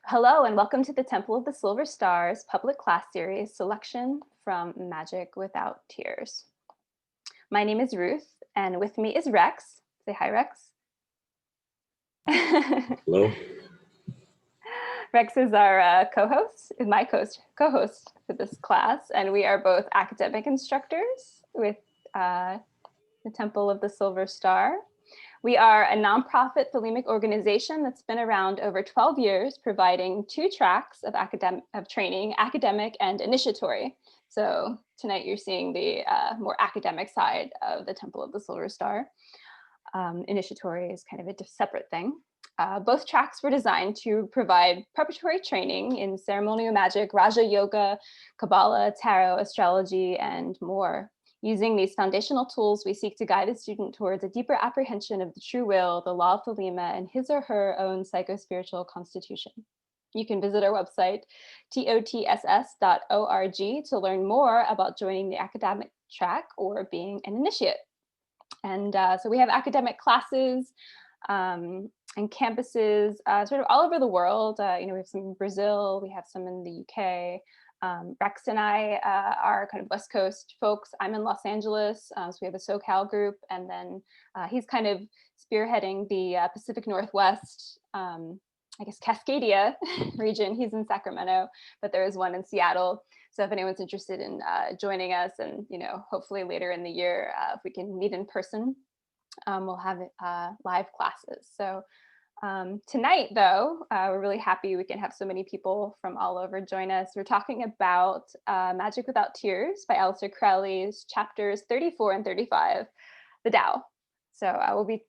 Hello and welcome to the Temple of the Silver Stars public class series selection from Magick Without Tears. My name is Ruth and with me is Rex. Say hi, Rex. Hello. Rex is our co-host, is my co-host for this class, and we are both academic instructors with the Temple of the Silver Star. We are a nonprofit thelemic organization that's been around over 12 years, providing 2 tracks of training, academic and initiatory. So tonight you're seeing the more academic side of the Temple of the Silver Star. Initiatory is kind of a separate thing. Both tracks were designed to provide preparatory training in ceremonial magic, Raja Yoga, Kabbalah, tarot, astrology, and more. Using these foundational tools, we seek to guide a student towards a deeper apprehension of the true will, the law of Thelema, and his or her own psychospiritual constitution. You can visit our website, TOTSS.org, to learn more about joining the academic track or being an initiate. And so we have academic classes and campuses sort of all over the world. We have some in Brazil, we have some in the UK. Rex and I are kind of West Coast folks. I'm in Los Angeles, so we have a SoCal group, and then he's kind of spearheading the Pacific Northwest, I guess Cascadia region. He's in Sacramento, but there is one in Seattle. So if anyone's interested in joining us, and hopefully later in the year, if we can meet in person, we'll have live classes. So tonight, though, we're really happy we can have so many people from all over join us. We're talking about Magick Without Tears by Aleister Crowley's chapters 34 and 35, the Tao. So will be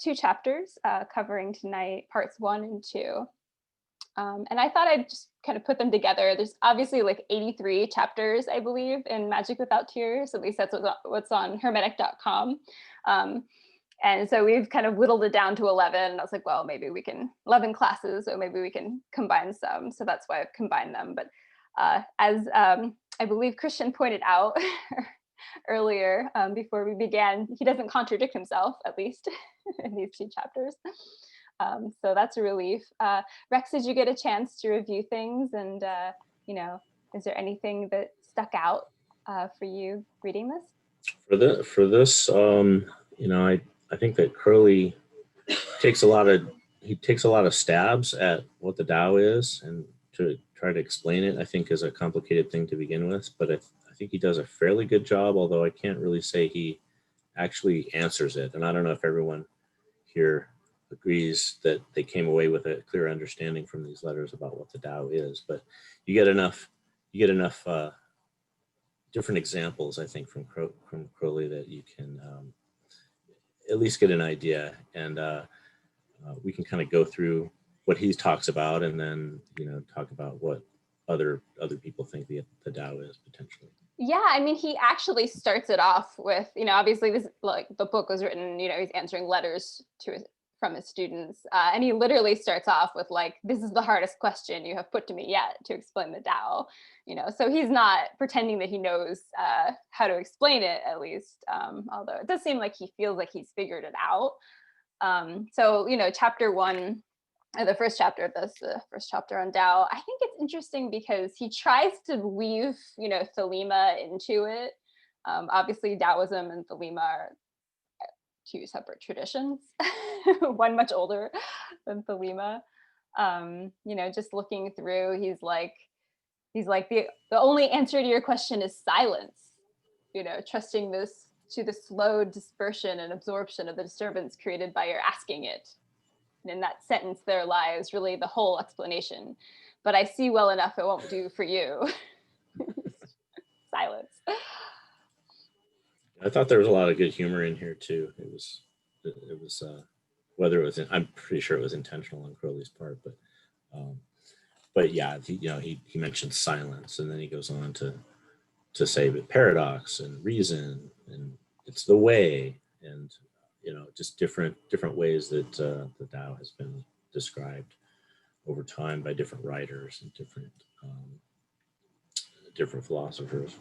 2 chapters covering tonight, parts 1 and 2. And I thought I'd just kind of put them together. There's obviously like 83 chapters, I believe, in Magick Without Tears. At least that's what's on hermetic.com. And so we've kind of whittled it down to 11. And I was like, well, maybe we can, 11 classes, so maybe we can combine some. So that's why I've combined them. But as I believe Christian pointed out earlier before we began, he doesn't contradict himself, at least in these 2 chapters. So that's a relief. Rex, did you get a chance to review things? And, is there anything that stuck out for you reading this? For this, I think that Crowley takes a lot of stabs at what the Tao is, and to try to explain it, I think, is a complicated thing to begin with. But I think he does a fairly good job, although I can't really say he actually answers it. And I don't know if everyone here agrees that they came away with a clear understanding from these letters about what the Tao is. But you get enough different examples, I think, from Crowley that you can at least get an idea, and we can kind of go through what he talks about, and then talk about what other people think the Tao is potentially. Yeah, I mean, he actually starts it off with, obviously this, like, the book was written, he's answering letters from his students, and he literally starts off with like, this is the hardest question you have put to me yet to explain the Tao. So he's not pretending that he knows how to explain it, at least, although it does seem like he feels like he's figured it out. So chapter 1, the first chapter of this, the first chapter on Tao, I think it's interesting because he tries to weave, Thelema into it. Obviously, Taoism and Thelema are 2 separate traditions, one much older than Thelema. Just looking through, he's like the only answer to your question is silence. Trusting this to the slow dispersion and absorption of the disturbance created by your asking it. And in that sentence there lies really the whole explanation. But I see well enough it won't do for you. Silence. I thought there was a lot of good humor in here too. It was whether it was, I'm pretty sure it was intentional on Crowley's part, but yeah, he mentioned silence, and then he goes on to say that paradox and reason, and it's the way, and just different ways that the Tao has been described over time by different writers and different philosophers.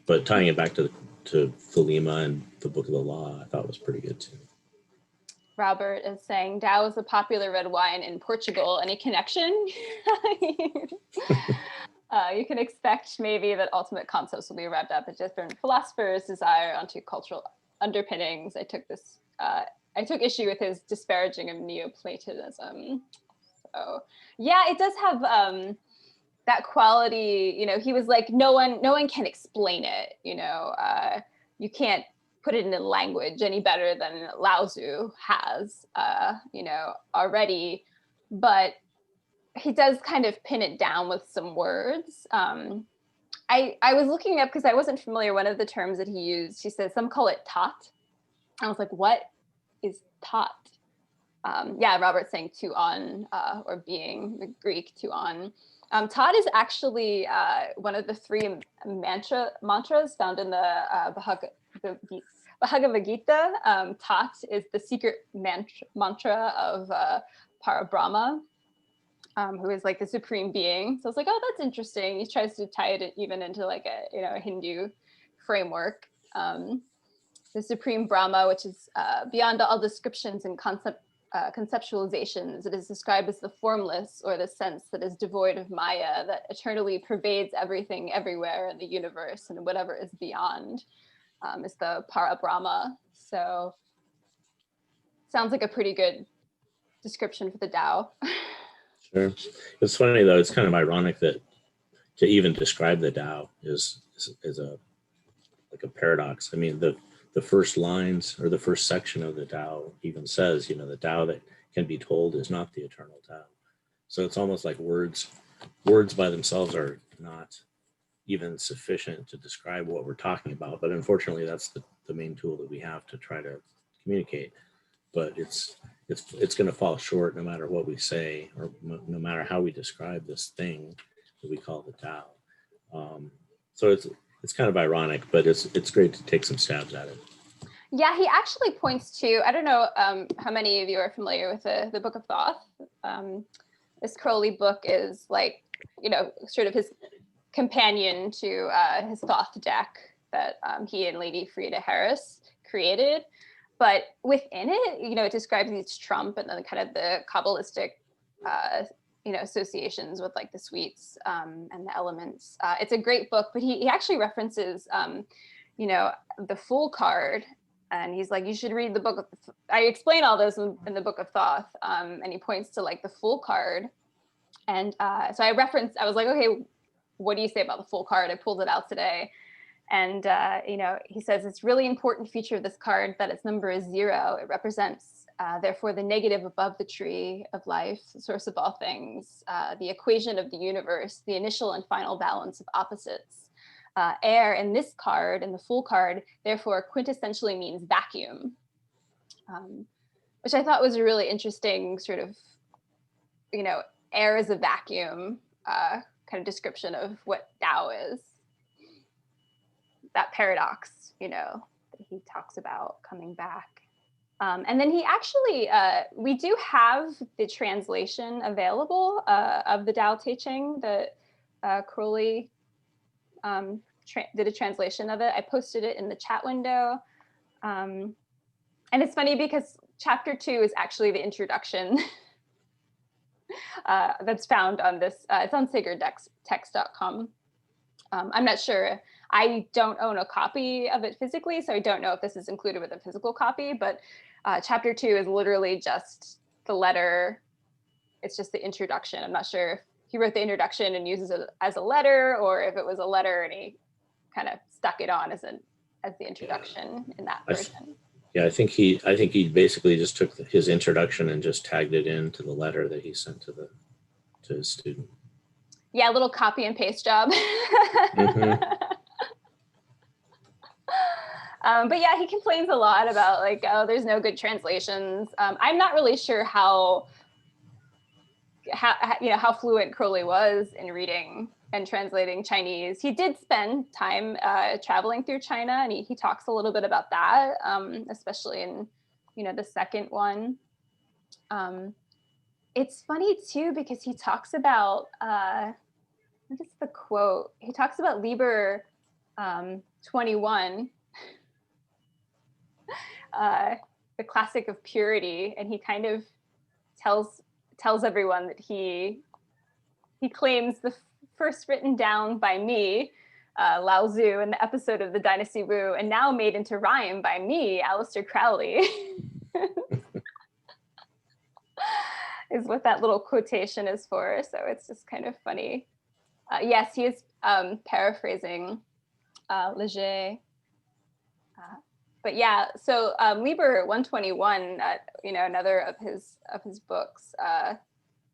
But tying it back to Thelema and the Book of the Law, I thought was pretty good too. Robert is saying Tao is a popular red wine in Portugal. Any connection? You can expect maybe that ultimate concepts will be wrapped up in different philosophers' desire onto cultural underpinnings. I took issue with his disparaging of Neoplatonism. So yeah, it does have that quality. You know, he was like, no one can explain it. You know, you can't put it into language any better than Lao Tzu has, you know, already. But he does kind of pin it down with some words. I was looking up because I wasn't familiar. One of the terms that he used, he says some call it Thoth. I was like, what is Thoth? Yeah, Robert's saying to on, or being, the Greek to on. Thoth is actually one of the three mantras found in the Bhagavad Gita. Thoth is the secret mantra of Parabrahma, who is like the supreme being. So I was like, oh, that's interesting. He tries to tie it even into like a Hindu framework. The supreme Brahma, which is beyond all descriptions and conceptualizations. It is described as the formless, or the sense that is devoid of Maya, that eternally pervades everything everywhere in the universe, and whatever is beyond is the Parabrahma. So sounds like a pretty good description for the Tao. Sure. It's funny though, it's kind of ironic that to even describe the Tao is a paradox. I mean, the first lines or the first section of the Tao even says, you know, the Tao that can be told is not the eternal Tao. So it's almost like words by themselves are not even sufficient to describe what we're talking about. But unfortunately, that's the main tool that we have to try to communicate. But it's going to fall short no matter what we say, or no matter how we describe this thing that we call the Tao. So it's kind of ironic, but it's great to take some stabs at it. Yeah, he actually points to, I don't know how many of you are familiar with the Book of Thoth. This Crowley book is like, you know, sort of his companion to his Thoth deck that he and Lady Frida Harris created. But within it, you know, it describes each trump and then kind of the Kabbalistic, you know, associations with like the suites and the elements. It's a great book, but he actually references, you know, the Fool card. And he's like, you should read the book of, I explain all this in the Book of Thoth. And he points to like the Fool card. And so I was like, okay, what do you say about the Fool card? I pulled it out today. And, you know, he says, it's really important feature of this card that its number is 0. It represents, therefore, the negative above the tree of life, the source of all things, the equation of the universe, the initial and final balance of opposites. Air in this card, in the Fool card, therefore, quintessentially means vacuum, which I thought was a really interesting sort of, you know, air is a vacuum kind of description of what Tao is. That paradox, you know, that he talks about coming back. And then he actually, we do have the translation available of the Tao Te Ching that Crowley did a translation of it. I posted it in the chat window. And it's funny because chapter 2 is actually the introduction that's found on this, it's on sacredtext.com. I'm not sure. I don't own a copy of it physically, so I don't know if this is included with a physical copy, but chapter 2 is literally just the letter. It's just the introduction. I'm not sure if he wrote the introduction and uses it as a letter, or if it was a letter and he kind of stuck it on as the introduction in that version. Yeah, I think he basically just took his introduction and just tagged it into the letter that he sent to his student. Yeah, a little copy and paste job. Mm-hmm. But yeah, he complains a lot about like, oh, there's no good translations. I'm not really sure how fluent Crowley was in reading and translating Chinese. He did spend time traveling through China, and he talks a little bit about that, especially in, you know, the second one. It's funny too, because he talks about, what is the quote? He talks about Liber 21. the classic of purity, and he kind of tells everyone that he claims the first written down by me, Lao Tzu, in the episode of the Dynasty Wu, and now made into rhyme by me, Aleister Crowley, is what that little quotation is for. So it's just kind of funny. Yes, he is paraphrasing Leger. But yeah, so Liber 121, you know, another of his books,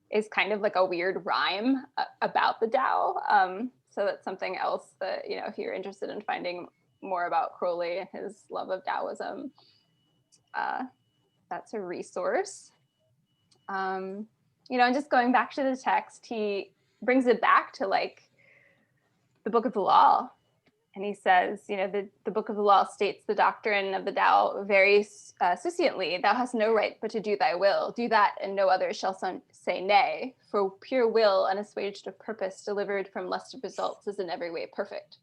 is kind of like a weird rhyme about the Tao. So that's something else that, you know, if you're interested in finding more about Crowley and his love of Taoism, that's a resource. You know, and just going back to the text, he brings it back to like the Book of the Law. And he says, you know, the Book of the Law states the doctrine of the Tao very succiently. Thou hast no right but to do thy will. Do that, and no other shall say nay. For pure will, unassuaged of purpose, delivered from lust of results, is in every way perfect.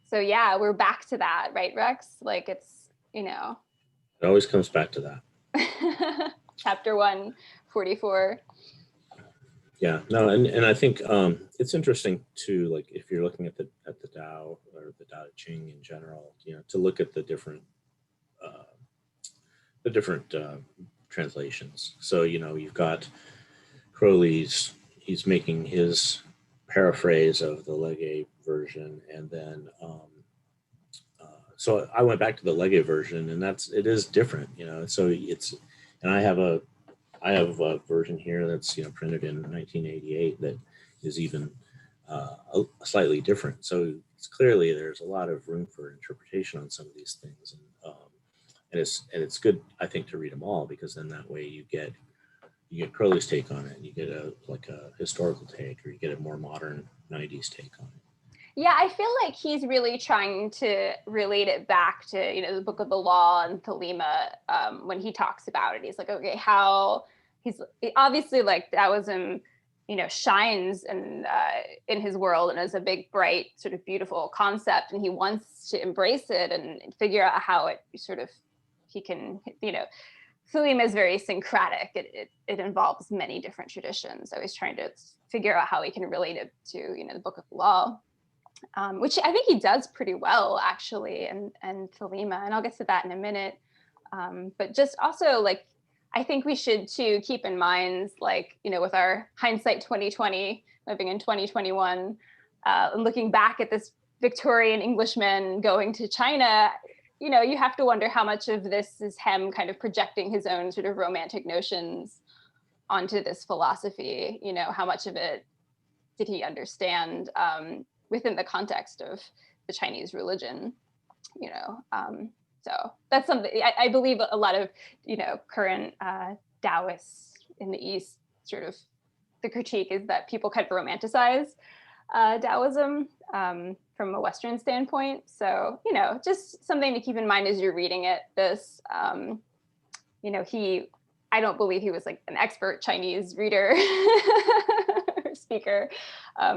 So yeah, we're back to that, right, Rex? Like it's, you know. It always comes back to that. Chapter 144. Yeah, no, and I think it's interesting too, like if you're looking at the Tao or the Tao Te Ching in general, you know, to look at the different translations. So, you know, you've got Crowley's, he's making his paraphrase of the Legge version, and then so I went back to the Legge version, and it is different, you know. So it's, and I have a version here that's, you know, printed in 1988 that is even slightly different. So it's clearly there's a lot of room for interpretation on some of these things, and it's good, I think, to read them all, because then that way you get Crowley's take on it, and you get a historical take, or you get a more modern 90s take on it. Yeah, I feel like he's really trying to relate it back to, you know, the Book of the Law and Thelema, when he talks about it. He's like, okay, how he's obviously like Taoism, you know, shines in his world and is a big, bright, sort of beautiful concept, and he wants to embrace it and figure out how it sort of he can, you know. Thelema is very syncretic. It involves many different traditions. So he's trying to figure out how he can relate it to, you know, the Book of the Law. Which I think he does pretty well, actually, and Thelema, and I'll get to that in a minute. But just also, like, I think we should too keep in mind, like, you know, with our hindsight 2020, living in 2021, and looking back at this Victorian Englishman going to China, you know, you have to wonder how much of this is him kind of projecting his own sort of romantic notions onto this philosophy. You know, how much of it did he understand within the context of the Chinese religion, you know. So that's something I believe a lot of, you know, current Taoists in the East, sort of the critique is that people kind of romanticize Taoism from a Western standpoint. So, you know, just something to keep in mind as you're reading it. This, you know, I don't believe he was like an expert Chinese reader or speaker.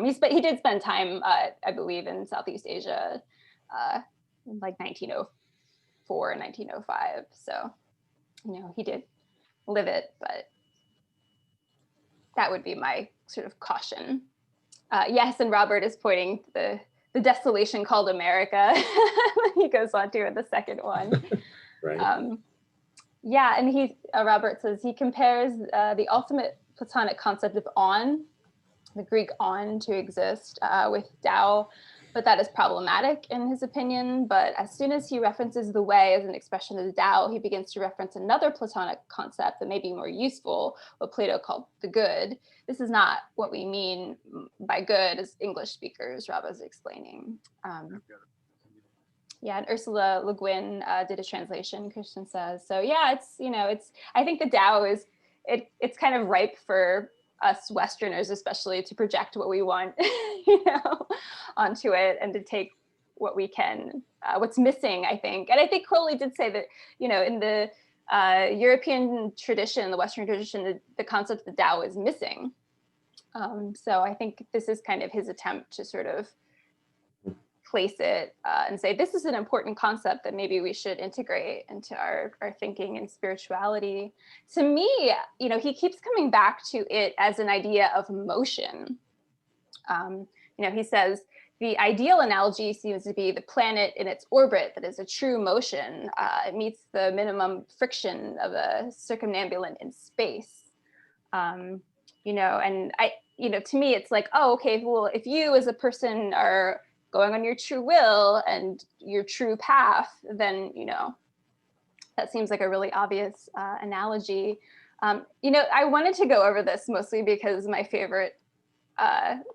He did spend time, I believe, in Southeast Asia, in like 1904 and 1905. So, you know, he did live it, but that would be my sort of caution. Yes, and Robert is pointing to the desolation called America. He goes on to in the second one. Right. Yeah, and Robert says he compares the ultimate Platonic concept of on, the Greek on, to exist with Tao, but that is problematic in his opinion. But as soon as he references the way as an expression of the Tao, he begins to reference another Platonic concept that may be more useful, what Plato called the good. This is not what we mean by good as English speakers, Rob was explaining. Yeah, and Ursula Le Guin did a translation, Christian says. So yeah, I think the Tao it's kind of ripe for us Westerners, especially, to project what we want, you know, onto it, and to take what we can, what's missing, I think. And I think Crowley did say that, you know, in the European tradition, the Western tradition, the concept of the Tao is missing. So I think this is kind of his attempt to sort of place it and say, this is an important concept that maybe we should integrate into our thinking and spirituality. To me, you know, he keeps coming back to it as an idea of motion. You know, he says, the ideal analogy seems to be the planet in its orbit that is a true motion. It meets the minimum friction of a circumambulant in space. You know, and you know, to me, it's like, oh, okay, well, if you as a person are going on your true will and your true path, then, you know, that seems like a really obvious analogy. You know, I wanted to go over this mostly because my favorite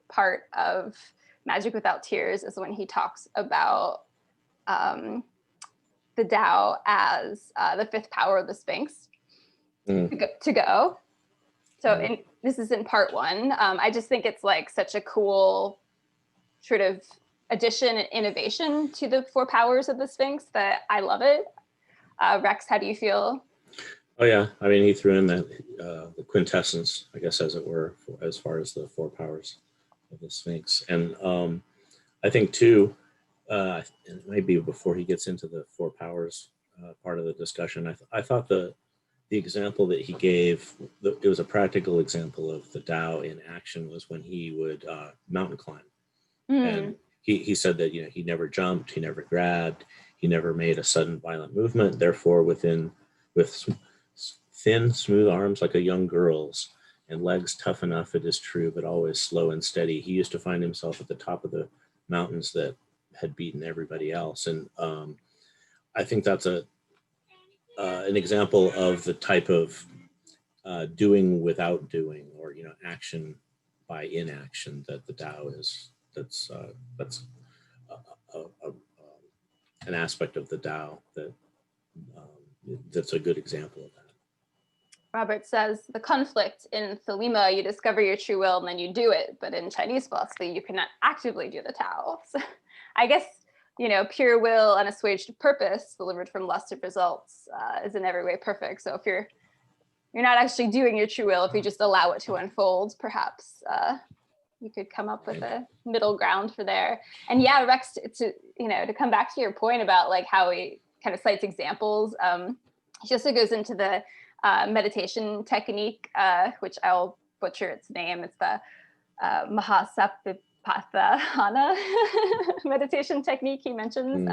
part of Magick Without Tears is when he talks about the Tao as the fifth power of the Sphinx to go. So this is in part one. I just think it's like such a cool sort of addition and innovation to the four powers of the Sphinx that I love it. Rex, how do you feel? Oh yeah, I mean, he threw in the quintessence, I guess, as it were, as far as the four powers of the Sphinx. And I think too, it might be before he gets into the four powers part of the discussion, I thought the example that he gave, it was a practical example of the Tao in action, was when he would mountain climb. And he said that, you know, he never jumped, he never grabbed, he never made a sudden violent movement. Therefore, with thin, smooth arms like a young girl's and legs tough enough, it is true, but always slow and steady, he used to find himself at the top of the mountains that had beaten everybody else. And I think that's an example of the type of doing without doing, or, you know, action by inaction that the Tao is. That's an aspect of the Tao that's a good example of that. Robert says, the conflict in Thelema, you discover your true will and then you do it. But in Chinese philosophy, you cannot actively do the Tao. So I guess, you know, pure will, unassuaged purpose, delivered from lust of results, is in every way perfect. So if you're not actually doing your true will, if you just allow it to unfold, perhaps you could come up with a middle ground for there. And yeah, Rex, to come back to your point about like how he kind of cites examples, he also goes into the meditation technique, which I'll butcher its name. It's the Mahasapipatthana meditation technique he mentions.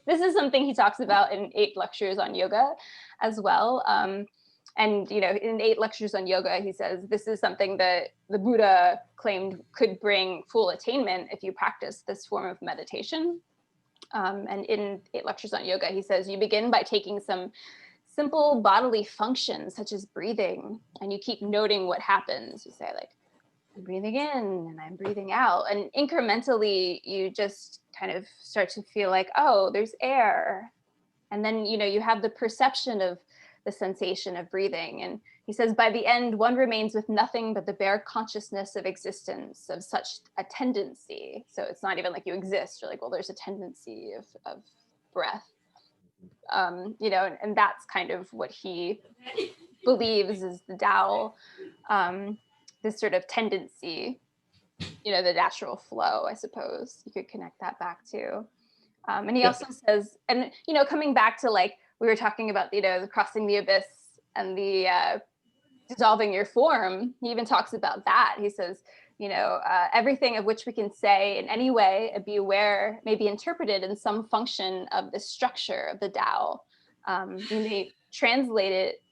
This is something he talks about in 8 lectures on yoga as well. And, you know, in 8 lectures on yoga, he says, this is something that the Buddha claimed could bring full attainment if you practice this form of meditation. And in 8 lectures on yoga, he says, you begin by taking some simple bodily functions, such as breathing, and you keep noting what happens. You say, like, I'm breathing in and I'm breathing out. And incrementally, you just kind of start to feel like, oh, there's air. And then, you know, you have the perception of the sensation of breathing. And he says, by the end, one remains with nothing but the bare consciousness of existence, of such a tendency. So it's not even like you exist. You're like, well, there's a tendency of breath. You know, and that's kind of what he believes is the Tao, this sort of tendency, you know, the natural flow, I suppose you could connect that back to. And he also says, and, you know, coming back to like, we were talking about, you know, the crossing the abyss and the dissolving your form. He even talks about that. He says, you know, everything of which we can say in any way, be aware, may be interpreted in some function of the structure of the Tao. We may translate it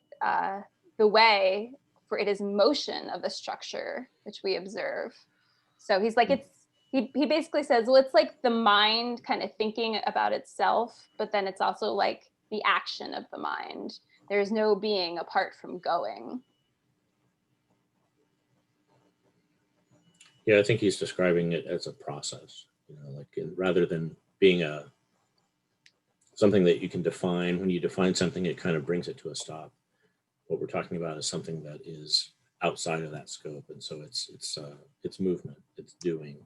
the way, for it is motion of the structure which we observe. So he's like, he basically says, well, it's like the mind kind of thinking about itself, but then it's also like the action of the mind. There's no being apart from going. Yeah, I think he's describing it as a process, you know, like rather than being something that you can define. When you define something, it kind of brings it to a stop. What we're talking about is something that is outside of that scope, and so it's movement, it's doing,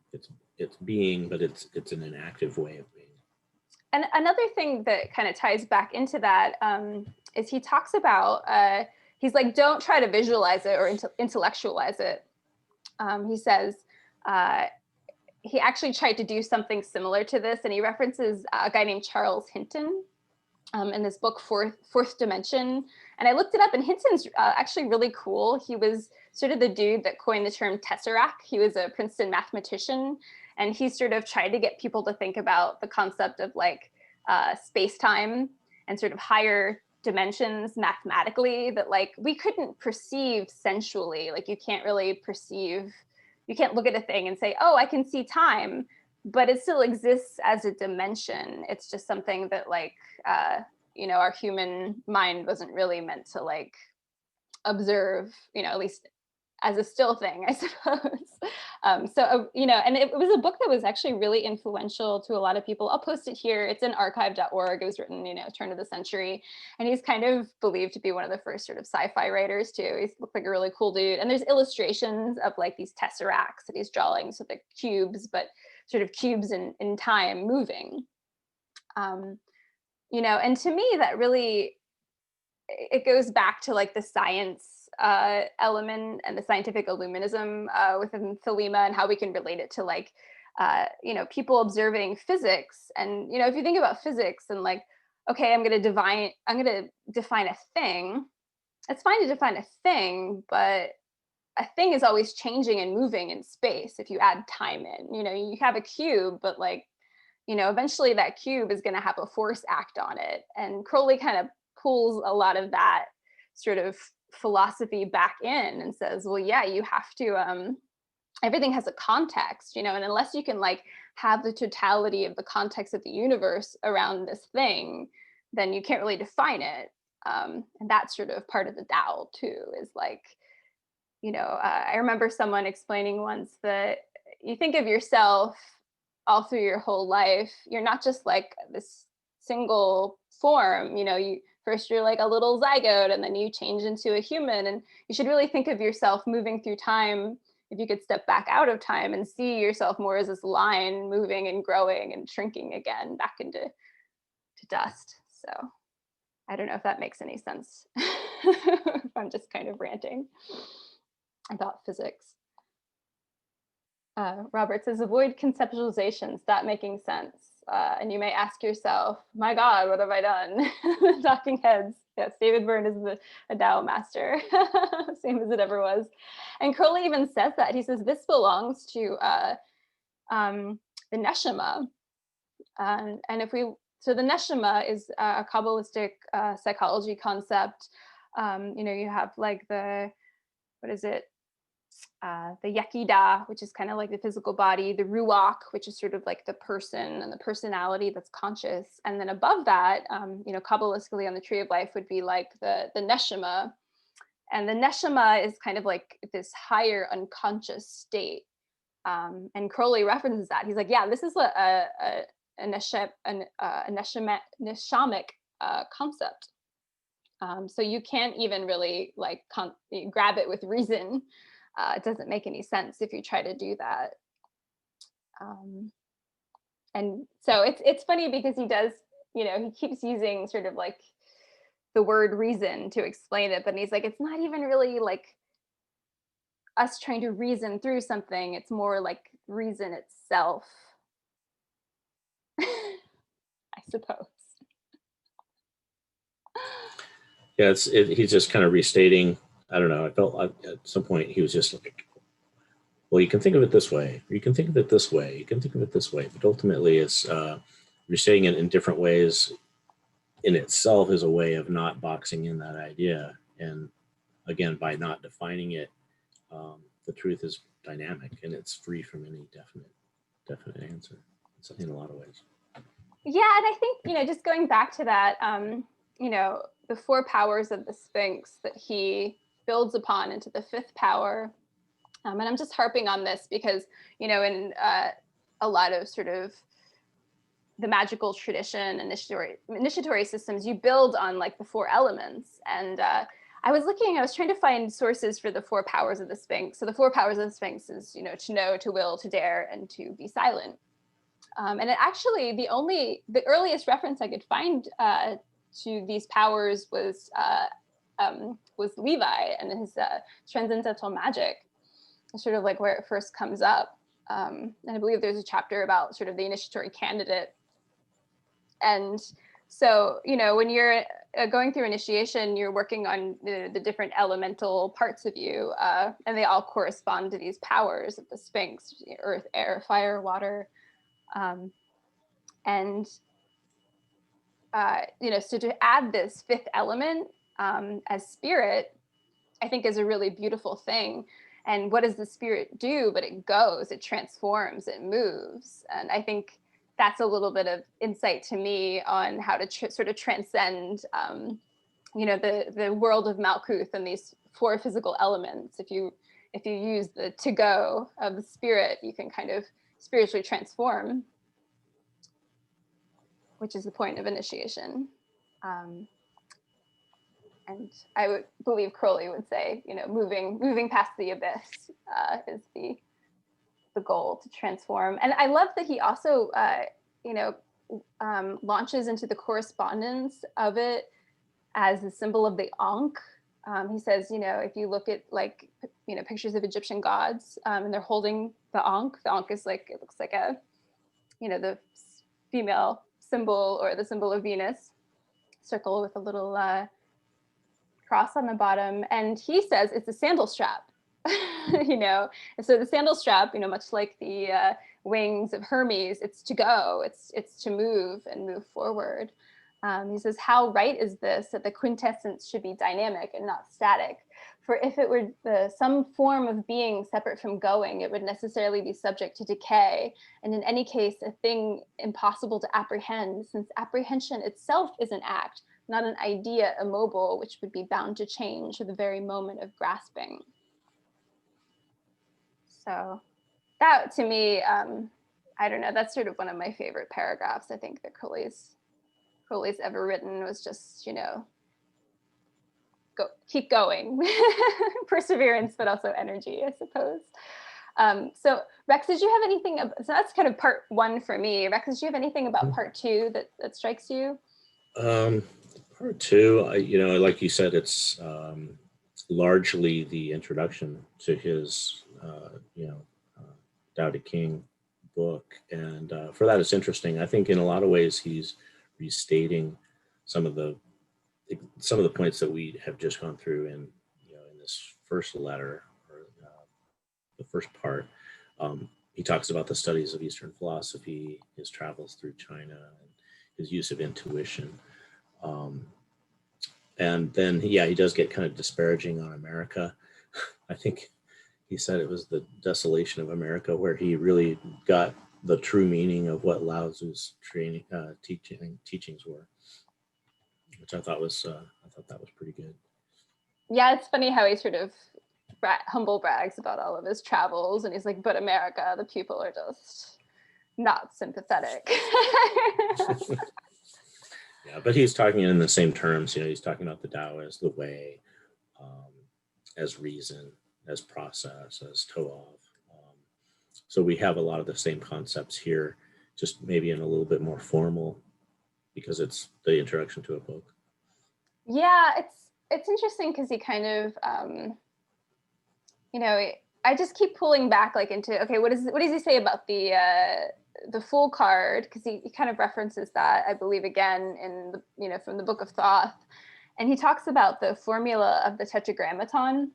it's being, but it's in an active way of being. And another thing that kind of ties back into that is he talks about, he's like, don't try to visualize it or intellectualize it. He says, he actually tried to do something similar to this, and he references a guy named Charles Hinton in this book, Fourth Dimension. And I looked it up, and Hinton's actually really cool. He was sort of the dude that coined the term tesseract. He was a Princeton mathematician, and he sort of tried to get people to think about the concept of like space-time and sort of higher dimensions mathematically that like we couldn't perceive sensually. Like you can't really perceive, you can't look at a thing and say, oh, I can see time, but it still exists as a dimension. It's just something that like, you know, our human mind wasn't really meant to like observe, you know, at least as a still thing, I suppose. You know, and it was a book that was actually really influential to a lot of people. I'll post it here. It's in archive.org. It was written, you know, turn of the century. And he's kind of believed to be one of the first sort of sci-fi writers too. He looked like a really cool dude. And there's illustrations of like these tesseracts that he's drawing. So the cubes, but sort of cubes in time moving. You know, and to me that really, it goes back to like the science element and the scientific illuminism within Thelema and how we can relate it to like, you know, people observing physics. And, you know, if you think about physics and like, okay, I'm going to define a thing. It's fine to define a thing, but a thing is always changing and moving in space if you add time in. You know, you have a cube, but like, you know, eventually that cube is going to have a force act on it. And Crowley kind of pulls a lot of that sort of philosophy back in and says, well, yeah, you have to, everything has a context, you know, and unless you can like have the totality of the context of the universe around this thing, then you can't really define it. And that's sort of part of the Tao too, is like, you know, I remember someone explaining once that you think of yourself all through your whole life, you're not just like this single form, you know, first you're like a little zygote and then you change into a human, and you should really think of yourself moving through time. If you could step back out of time and see yourself more as this line moving and growing and shrinking again back into dust. So I don't know if that makes any sense. If I'm just kind of ranting about physics. Robert says, avoid conceptualization, stop making sense. And you may ask yourself, my God, what have I done? Talking heads. Yes, David Byrne is a Tao master, same as it ever was. And Crowley even says that. He says, this belongs to the Neshama. And so the Neshama is a Kabbalistic psychology concept. You know, you have like the Yekida, which is kind of like the physical body, the Ruach, which is sort of like the person and the personality that's conscious. And then above that, you know, Kabbalistically on the Tree of Life would be like the Neshama. And the Neshama is kind of like this higher unconscious state. And Crowley references that. He's like, yeah, this is a neshamic concept. So you can't even really like grab it with reason. It doesn't make any sense if you try to do that. And so it's funny because he does, you know, he keeps using sort of like the word reason to explain it, but he's like, it's not even really like us trying to reason through something. It's more like reason itself, I suppose. Yeah, he's just kind of restating. I don't know. I felt like at some point he was just like, well, you can think of it this way, or you can think of it this way, you can think of it this way. But ultimately, it's restating it in different ways in itself is a way of not boxing in that idea. And again, by not defining it, the truth is dynamic and it's free from any definite answer. It's in a lot of ways. Yeah, and I think, you know, just going back to that, you know, the 4 powers of the Sphinx that he builds upon into the 5th power. And I'm just harping on this because, you know, in a lot of sort of the magical tradition, initiatory systems, you build on like the 4 elements. And I was trying to find sources for the 4 powers of the Sphinx. So the 4 powers of the Sphinx is, you know, to know, to will, to dare, and to be silent. And it actually, the earliest reference I could find to these powers was Levi and his transcendental magic, sort of like where it first comes up. And I believe there's a chapter about sort of the initiatory candidate. And so, you know, when you're going through initiation, you're working on the different elemental parts of you, and they all correspond to these powers of the Sphinx: earth, air, fire, water. And you know, so to add this fifth element as spirit, I think is a really beautiful thing. And what does the spirit do? But it goes, it transforms, it moves. And I think that's a little bit of insight to me on how to sort of transcend, you know, the world of Malkuth and these four physical elements. If you use the to go of the spirit, you can kind of spiritually transform, which is the point of initiation. And I would believe Crowley would say, you know, moving past the abyss is the goal to transform. And I love that he also, you know, launches into the correspondence of it as a symbol of the Ankh. He says, you know, if you look at like, you know, pictures of Egyptian gods and they're holding the Ankh is like, it looks like a, you know, the female symbol or the symbol of Venus, circle with a little cross on the bottom. And he says it's a sandal strap, you know. And so the sandal strap, you know, much like the wings of Hermes, it's to go, it's to move and move forward. He says, how right is this, that the quintessence should be dynamic and not static? For if it were some form of being separate from going, it would necessarily be subject to decay, and in any case, a thing impossible to apprehend, since apprehension itself is an act, not an idea immobile, which would be bound to change at the very moment of grasping. So that, to me, I don't know, that's sort of one of my favorite paragraphs, I think, that Crowley's ever written, was just, you know, keep going. Perseverance, but also energy, I suppose. So Rex, did you have anything, so that's kind of part one for me. Rex, did you have anything about part two that strikes you? Part two, you know, like you said, it's largely the introduction to his, you know, Tao Te King book. And for that, it's interesting. I think in a lot of ways, he's restating some of the points that we have just gone through in, you know, in this first letter, or the first part. He talks about the studies of Eastern philosophy, his travels through China, and his use of intuition. And then, yeah, he does get kind of disparaging on America. I think he said it was the desolation of America where he really got the true meaning of what Lao Tzu's teachings were, which I thought that was pretty good. Yeah, it's funny how he sort of humble brags about all of his travels, and he's like, but America, the people are just not sympathetic. Yeah, but he's talking in the same terms. You know, he's talking about the Tao as the way, as reason, as process, as To'ov. So we have a lot of the same concepts here, just maybe in a little bit more formal, because it's the introduction to a book. Yeah, it's interesting because he kind of, you know, I just keep pulling back like into, okay, what does he say about the Fool card? Because he kind of references that, I believe, again in the, you know, from the Book of Thoth, and he talks about the formula of the Tetragrammaton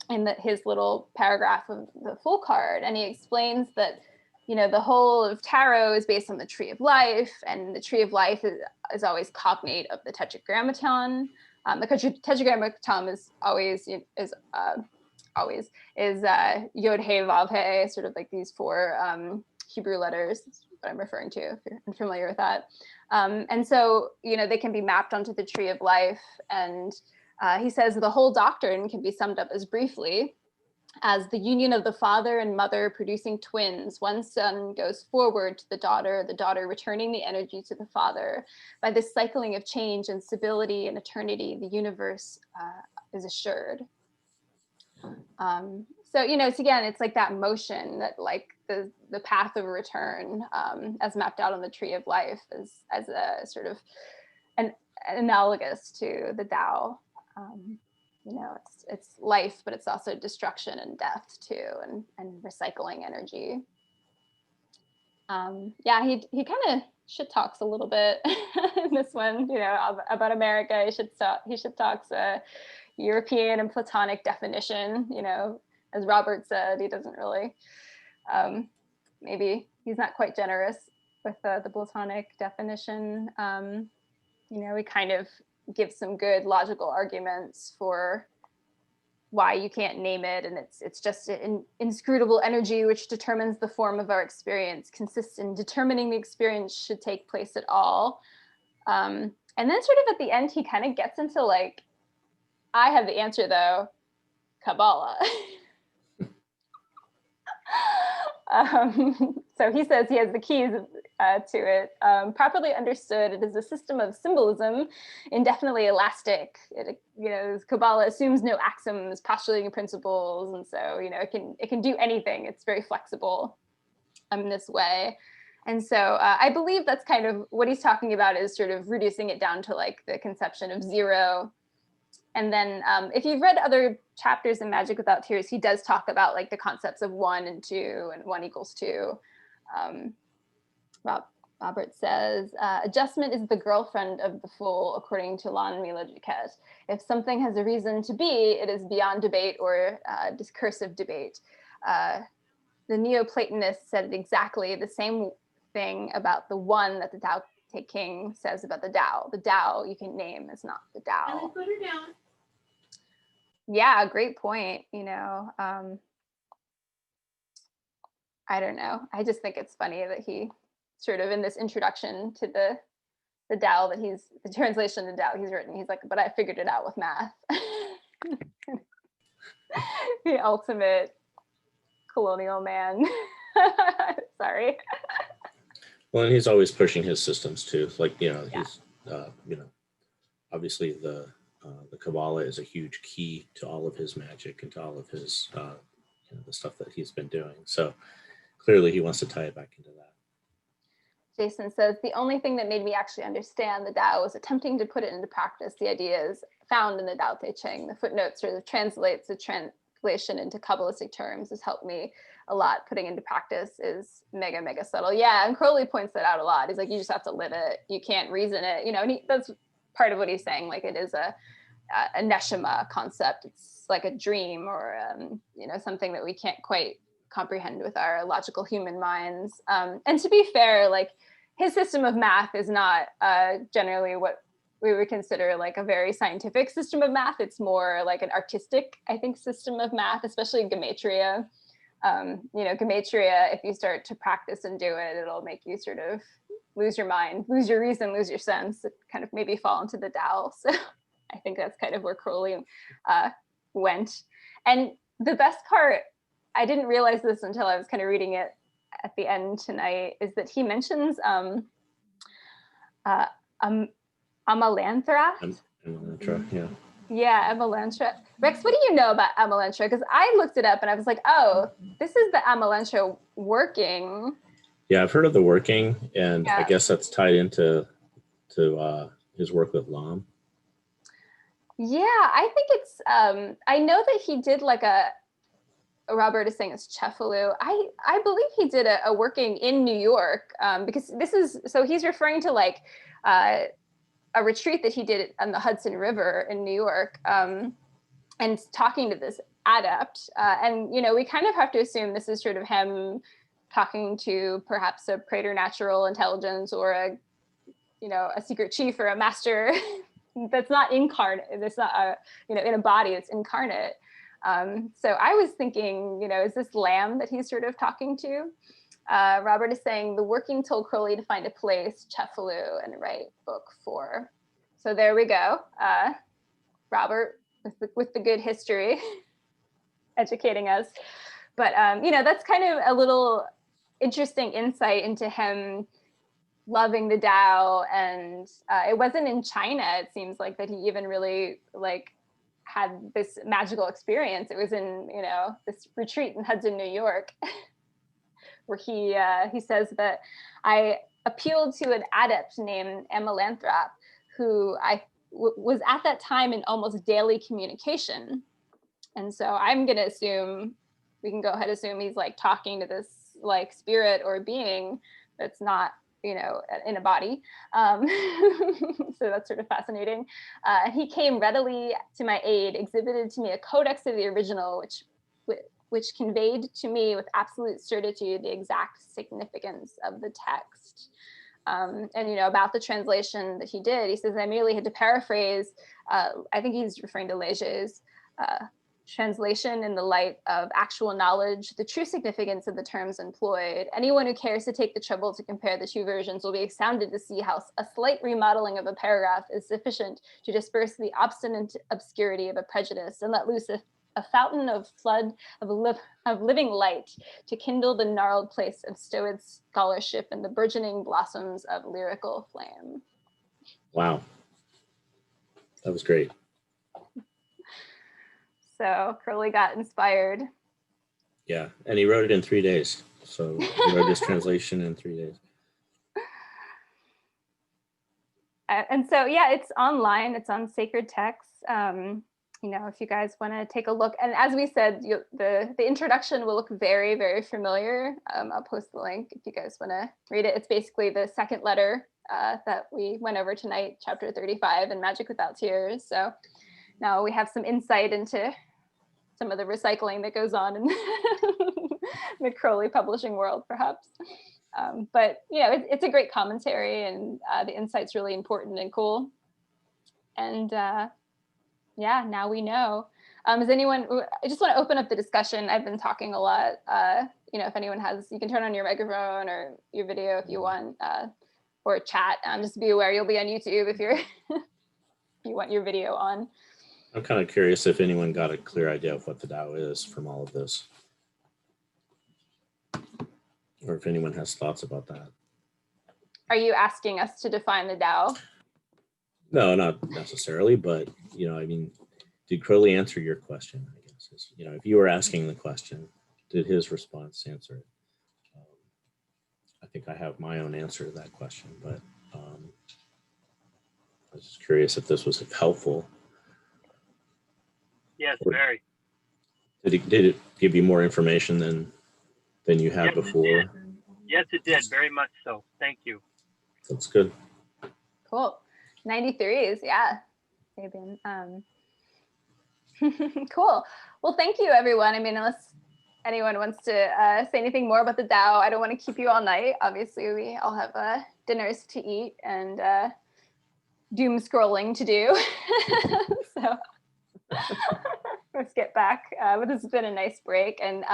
in his little paragraph of the Fool card, and he explains that, you know, the whole of tarot is based on the Tree of Life, and the Tree of Life is always cognate of the Tetragrammaton. The Tetragrammaton is always Yod He Vav He, sort of like these four Hebrew letters. That's what I'm referring to, if you're familiar with that. And so, you know, they can be mapped onto the Tree of Life, and he says the whole doctrine can be summed up as briefly as the union of the father and mother producing twins. One son goes forward to the daughter returning the energy to the father. By this cycling of change and stability and eternity, the universe is assured. So, you know, it's like that motion, that like the path of return as mapped out on the Tree of Life as a sort of an analogous to the Tao. You know, it's life, but it's also destruction and death too, and recycling energy. Yeah, he kind of shit talks a little bit in this one, you know, about America. He shit talks European and Platonic definition, you know, as Robert said, he doesn't really, maybe he's not quite generous with the Platonic definition. You know, he kind of gives some good logical arguments for why you can't name it, and it's just an inscrutable energy which determines the form of our experience, consists in determining the experience should take place at all. And then sort of at the end, he kind of gets into like, I have the answer though, Kabbalah. So he says he has the keys to it. Properly understood, it is a system of symbolism, indefinitely elastic. It, you know, Kabbalah assumes no axioms, postulating principles, and so, you know, it can do anything. It's very flexible in this way. And so I believe that's kind of what he's talking about, is sort of reducing it down to like the conception of zero. And then if you've read other chapters in Magick Without Tears, he does talk about like the concepts of 1 and 2 and 1 equals 2. Robert says, adjustment is the girlfriend of the fool, according to Lon Mila-Duquette. If something has a reason to be, it is beyond debate or discursive debate. The Neoplatonists said exactly the same thing about the one that the Tao Te King says about the Tao. The Tao you can name is not the Tao. Put her down. Yeah, great point. You know, I don't know. I just think it's funny that he sort of in this introduction to the Tao that the translation of the Tao he's written, he's like, but I figured it out with math. The ultimate colonial man. Sorry. Well, and he's always pushing his systems too. Like, you know, Yeah. he's, you know, obviously the Kabbalah is a huge key to all of his magic and to all of his, you know, the stuff that he's been doing. So clearly he wants to tie it back into that. Jason says, the only thing that made me actually understand the Tao was attempting to put it into practice. The ideas found in the Tao Te Ching, the footnotes sort of translates the translation into Kabbalistic terms has helped me a lot. Putting into practice is mega, mega subtle. Yeah, and Crowley points that out a lot. He's like, you just have to live it. You can't reason it, you know, and that's part of what he's saying. Like, it is a neshama concept. It's like a dream or, you know, something that we can't quite comprehend with our logical human minds. And to be fair, like, his system of math is not generally what we would consider like a very scientific system of math. It's more like an artistic, I think, system of math, especially gematria. You know, gematria, if you start to practice and do it, it'll make you sort of lose your mind, lose your reason, lose your sense, kind of maybe fall into the Tao. So I think that's kind of where Crowley went. And the best part, I didn't realize this until I was kind of reading it at the end tonight, is that he mentions Amalenrah. Amalenrah, yeah. Yeah, Amalenrah. Rex, what do you know about Amalenrah? Because I looked it up and I was like, oh, this is the Amalenrah working. Yeah, I've heard of the working, and Yeah. I guess that's tied into his work with Lam. Yeah, I think it's, I know that he did like Robert is saying it's Cefalu. I believe he did a working in New York, because this is, so he's referring to like a retreat that he did on the Hudson River in New York, and talking to this adept. And, you know, we kind of have to assume this is sort of him talking to perhaps a preternatural intelligence or a, you know, a secret chief or a master that's not incarnate. That's not a, you know, in a body that's incarnate. So I was thinking, you know, is this Lamb that he's sort of talking to? Robert is saying the working told Crowley to find a place, Cefalu, and write book 4. So there we go. Robert with the good history, educating us. But, you know, that's kind of a little interesting insight into him loving the Tao. And it wasn't in China, it seems like, that he even really like had this magical experience. It was in, you know, this retreat in Hudson, New York, where he says that I appealed to an adept named Amalenrah, who was at that time in almost daily communication. And so I'm going to assume, we can go ahead and assume he's like talking to this like spirit or being that's not, you know, in a body. So that's sort of fascinating. He came readily to my aid, exhibited to me a codex of the original, which conveyed to me with absolute certitude the exact significance of the text. And, you know, about the translation that he did, he says, I merely had to paraphrase, I think he's referring to Leger's translation in the light of actual knowledge, the true significance of the terms employed. Anyone who cares to take the trouble to compare the two versions will be astounded to see how a slight remodeling of a paragraph is sufficient to disperse the obstinate obscurity of a prejudice and let loose a fountain of flood of living light to kindle the gnarled place of stowed scholarship and the burgeoning blossoms of lyrical flame. Wow. That was great. So Crowley got inspired. Yeah, and he wrote it in 3 days. So he wrote his translation in 3 days. And so, yeah, it's online. It's on Sacred Texts. You know, if you guys want to take a look. And as we said, the introduction will look very, very familiar. I'll post the link if you guys want to read it. It's basically the second letter that we went over tonight, chapter 35 in Magick Without Tears. So now we have some insight into some of the recycling that goes on in the Crowley publishing world, perhaps. But, you know, it's a great commentary, and the insight's really important and cool. And yeah, now we know. Is anyone, I just want to open up the discussion. I've been talking a lot. You know, if anyone has, you can turn on your microphone or your video if you want, or chat. Just be aware, you'll be on YouTube if you're, if you want your video on. I'm kind of curious if anyone got a clear idea of what the Tao is from all of this, or if anyone has thoughts about that. Are you asking us to define the Tao? No, not necessarily, but, you know, I mean, did Crowley answer your question, I guess? You know, if you were asking the question, did his response answer it? I think I have my own answer to that question, but I was just curious if this was helpful. Yes, very. Did it give you more information than you had before? Yes, it did. Very much so. Thank you. That's good. Cool. 93s, yeah. Fabian. Cool. Well, thank you, everyone. I mean, unless anyone wants to say anything more about the Tao, I don't want to keep you all night. Obviously, we all have dinners to eat and doom scrolling to do. So let's get back. But this has been a nice break. And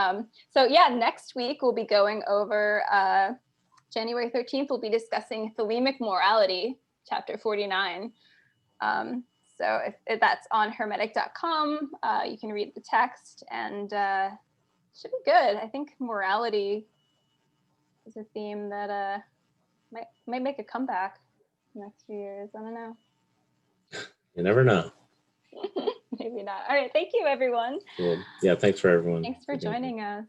so, yeah, next week we'll be going over January 13th, we'll be discussing thelemic morality, chapter 49. So if that's on hermetic.com, you can read the text, and should be good. I think morality is a theme that might make a comeback in the next few years. I don't know. You never know. Maybe not. All right. Thank you, everyone. Cool. Yeah, thanks for everyone. Thanks for joining us.